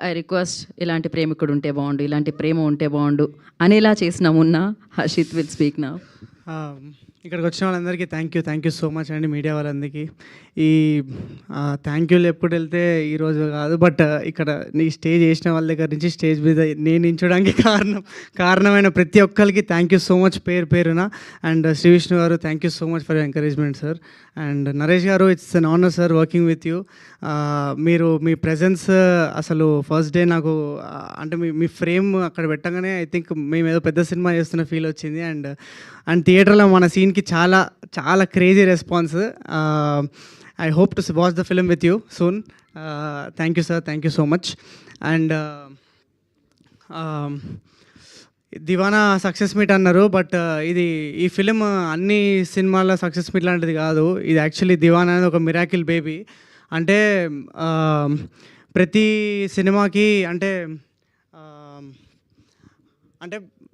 I request ఇలాంటి ప్రేమికుడు ఉంటే బాగుండు, ఇలాంటి ప్రేమ ఉంటే బాగుండు అనేలా చేసిన Munna Harshith will speak now. ఇక్కడికి వచ్చిన వాళ్ళందరికీ థ్యాంక్ యూ సో మచ్ అండి, మీడియా వాళ్ళందరికీ. ఈ థ్యాంక్ యూలు ఎప్పుడు వెళ్తే ఈరోజు కాదు, బట్ ఇక్కడ నీ స్టేజ్ వేసిన వాళ్ళ దగ్గర నుంచి స్టేజ్ మీద నేను నించోడానికి కారణమైన ప్రతి ఒక్కరికి థ్యాంక్ యూ సో మచ్ పేరున. And Shri Vishnu garu thank you so much for encouragement sir. And Naresh garu, it's an honour sir working with you. మీరు మీ ప్రెజెన్స్ అసలు ఫస్ట్ డే నాకు అంటే మీ ఫ్రేమ్ అక్కడ పెట్టగానే ఐ థింక్ మేము ఏదో పెద్ద సినిమా చేస్తున్న ఫీల్ వచ్చింది. అండ్ థియేటర్లో మన సీన్కి చాలా చాలా crazy response. I hope to watch the film with you soon. Thank you sir, thank you so much. And Deewana success meet అన్నారు, బట్ ఈ ఫిలిం అన్ని సినిమాల సక్సెస్ మీట్ లాంటిది కాదు. ఇది యాక్చువల్లీ దివానా అనేది ఒక మిరాకిల్ బేబీ. అంటే ప్రతి సినిమాకి అంటే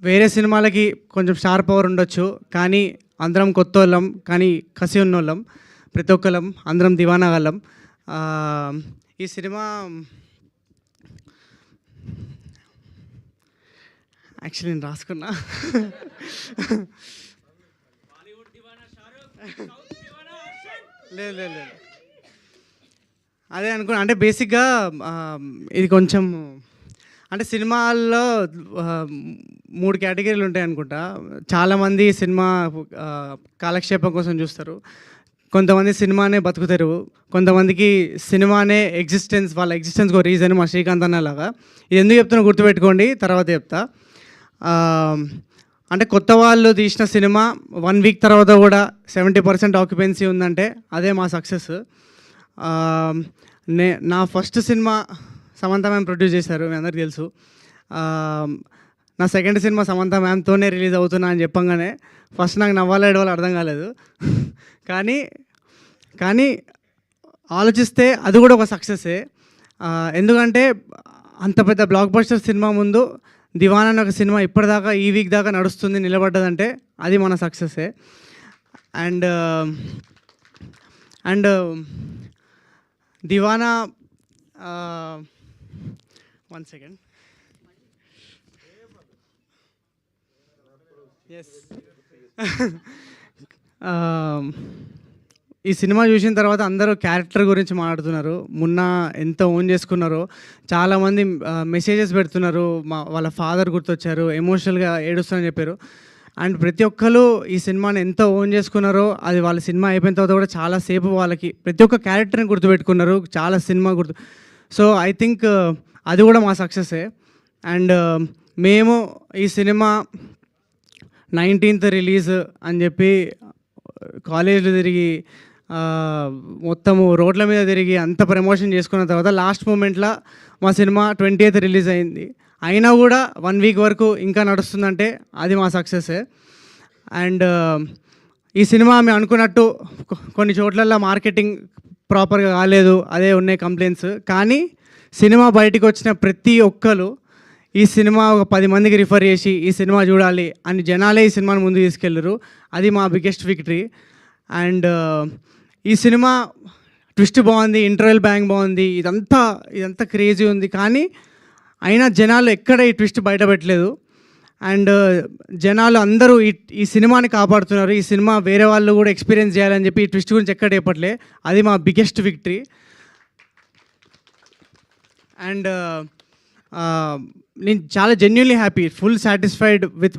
వేరే సినిమాలకి కొంచెం స్టార్ పవర్ ఉండొచ్చు, కానీ అందరం కొత్త వాళ్ళం, కానీ కసి ఉన్నోళ్ళం, ప్రతి ఒక్కళ్ళం అందరం దివానా వాళ్ళం. ఈ సినిమా యాక్చువల్లీ నేను రాసుకున్నా. లేదు అదే అనుకున్నా. అంటే బేసిక్గా ఇది కొంచెం అంటే సినిమాల్లో 3 కేటగిరీలు ఉంటాయి అనుకుంటా. చాలామంది సినిమా కాలక్షేపం కోసం చూస్తారు, కొంతమంది సినిమానే బతుకుతారు, కొంతమందికి సినిమానే వాళ్ళ ఎగ్జిస్టెన్స్కి ఒక రీజన్. మా శ్రీకాంత్ అన్నలాగా. ఇది ఎందుకు చెప్తున్నా గుర్తుపెట్టుకోండి, తర్వాత చెప్తా. అంటే కొత్త వాళ్ళు తీసిన సినిమా 1 వీక్ తర్వాత కూడా 70% ఆక్యుపెన్సీ ఉందంటే అదే మా సక్సెస్. నా first cinema Samantha ma'am produce చేశారు, మీ అందరికీ తెలుసు. నా సెకండ్ సినిమా సమంత మ్యామ్తోనే రిలీజ్ అవుతున్నా అని చెప్పంగానే ఫస్ట్ నాకు నవ్వాలో ఏడవాలో అర్థం కాలేదు. కానీ ఆలోచిస్తే అది కూడా ఒక సక్సెస్సే. ఎందుకంటే అంత పెద్ద బ్లాక్ బస్టర్ సినిమా ముందు దివానా అనే ఒక సినిమా ఇప్పటిదాకా ఈ వీక్ దాకా నడుస్తుంది, నిలబడ్డదంటే అది మన సక్సెస్సే. And Deewana 1 second. ఎస్ ఈ సినిమా చూసిన తర్వాత అందరూ క్యారెక్టర్ గురించి మాట్లాడుతున్నారు. మొన్న ఎంత ఓన్ చేసుకున్నారో చాలామంది మెసేజెస్ పెడుతున్నారు. వాళ్ళ ఫాదర్ గుర్తొచ్చారు, ఎమోషనల్గా ఏడుస్తారని చెప్పారు. అండ్ ప్రతి ఒక్కరు ఈ సినిమాని ఎంత ఓన్ చేసుకున్నారో అది వాళ్ళ సినిమా అయిపోయిన తర్వాత కూడా చాలాసేపు వాళ్ళకి ప్రతి ఒక్క క్యారెక్టర్ని గుర్తుపెట్టుకున్నారు, చాలా సినిమా సో ఐ థింక్ అది కూడా మా సక్సెస్సే. అండ్ మేము ఈ సినిమా 19th రిలీజ్ అని చెప్పి కాలేజీలు తిరిగి మొత్తము రోడ్ల మీద తిరిగి అంత ప్రమోషన్ చేసుకున్న తర్వాత లాస్ట్ మూమెంట్లో మా సినిమా 20th రిలీజ్ అయింది. అయినా కూడా 1 వీక్ వరకు ఇంకా నడుస్తుందంటే అది మా సక్సెస్సే. అండ్ ఈ సినిమా మేము అనుకున్నట్టు కొన్ని చోట్లల్లో మార్కెటింగ్ ప్రాపర్గా కాలేదు, అదే ఉన్నాయి కంప్లైంట్స్. కానీ సినిమా బయటికి వచ్చిన ప్రతి ఒక్కరు ఈ సినిమా ఒక 10 మందికి రిఫర్ చేసి ఈ సినిమా చూడాలి అని జనాలే ఈ సినిమాని ముందు తీసుకెళ్ళరు. అది మా బిగ్గెస్ట్ విక్టరీ. అండ్ ఈ సినిమా ట్విస్ట్ బాగుంది, ఇంటర్వెల్ బ్యాంగ్ బాగుంది, ఇదంతా క్రేజీ ఉంది. కానీ అయినా జనాలు ఎక్కడ ఈ ట్విస్ట్ బయట పెట్టలేదు. అండ్ జనాలు అందరూ ఈ సినిమాని కాపాడుతున్నారు. ఈ సినిమా వేరే వాళ్ళు కూడా ఎక్స్పీరియన్స్ చేయాలని చెప్పి ఈ ట్విస్ట్ గురించి ఎక్కడ చెప్పట్లే. అది మా బిగ్గెస్ట్ విక్టరీ. అండ్ నేను చాలా genuinely happy, full satisfied with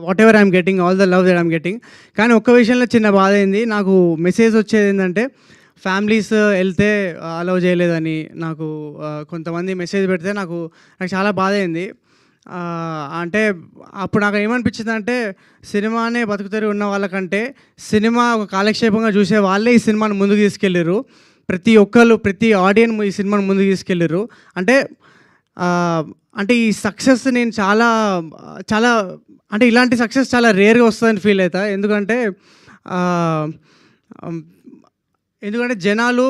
what ever I'm getting, all the love that I'm getting. కానీ ఒక్క విషయంలో చిన్న బాధ అయింది. నాకు మెసేజ్ వచ్చేది ఏంటంటే ఫ్యామిలీస్ వెళ్తే అలౌ చేయలేదని నాకు కొంతమంది మెసేజ్ పెడితే నాకు చాలా బాధ అయింది. అంటే అప్పుడు నాకు ఏమనిపించింది అంటే సినిమానే బతుకుతారు ఉన్న వాళ్ళకంటే సినిమా ఒక కాలక్షేపంగా చూసే వాళ్ళే ఈ సినిమాని ముందుకు తీసుకెళ్ళారు. ప్రతి ఒక్కరు ప్రతి ఆడియన్స్ ఈ సినిమాని ముందుకు తీసుకెళ్ళారు. అంటే ఈ సక్సెస్ నేను చాలా అంటే ఇలాంటి సక్సెస్ చాలా రేర్గా వస్తుందని ఫీల్ అవుతా. ఎందుకంటే జనాలు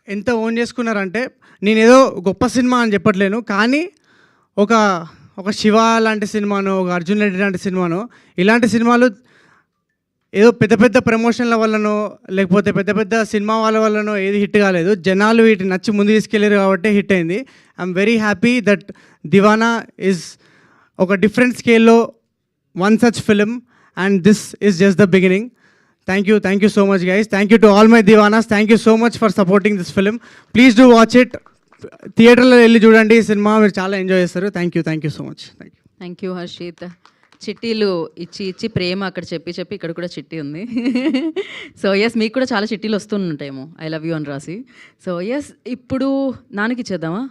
ఎంత ఓన్ చేసుకున్నారంటే నేను ఏదో గొప్ప సినిమా అని చెప్పట్లేను, కానీ ఒక శివ లాంటి సినిమానో, ఒక అర్జున్ రెడ్డి లాంటి సినిమానో, ఇలాంటి సినిమాలు ఏదో పెద్ద పెద్ద ప్రమోషన్ల వల్లనో లేకపోతే పెద్ద పెద్ద సినిమా వాళ్ళ వల్లనో ఏది హిట్ కాలేదు. జనాలు వీటిని నచ్చి ముందు తీసుకెళ్ళారు కాబట్టి హిట్ అయింది. I'm very happy that Deewana is ఒక డిఫరెంట్ స్కేల్లో one such film and this is just the beginning. Thank you so much guys. Thank you to all my Deewanas. Thank you so much for supporting this film. Please do watch it. థియేటర్లో వెళ్ళి చూడండి ఈ సినిమా, మీరు చాలా enjoy చేస్తారు. Thank you so much. Thank you Harshit. చిట్టీలు ఇచ్చి ఇచ్చి ప్రేమ అక్కడ చెప్పి చెప్పి ఇక్కడ కూడా చిట్టి ఉంది. సో ఎస్, మీకు కూడా చాలా చిట్టీలు వస్తుంటాయేమో ఐ లవ్ యూ అని రాసి. సో ఎస్, ఇప్పుడు నాన్నకి ఇచ్చేద్దామా?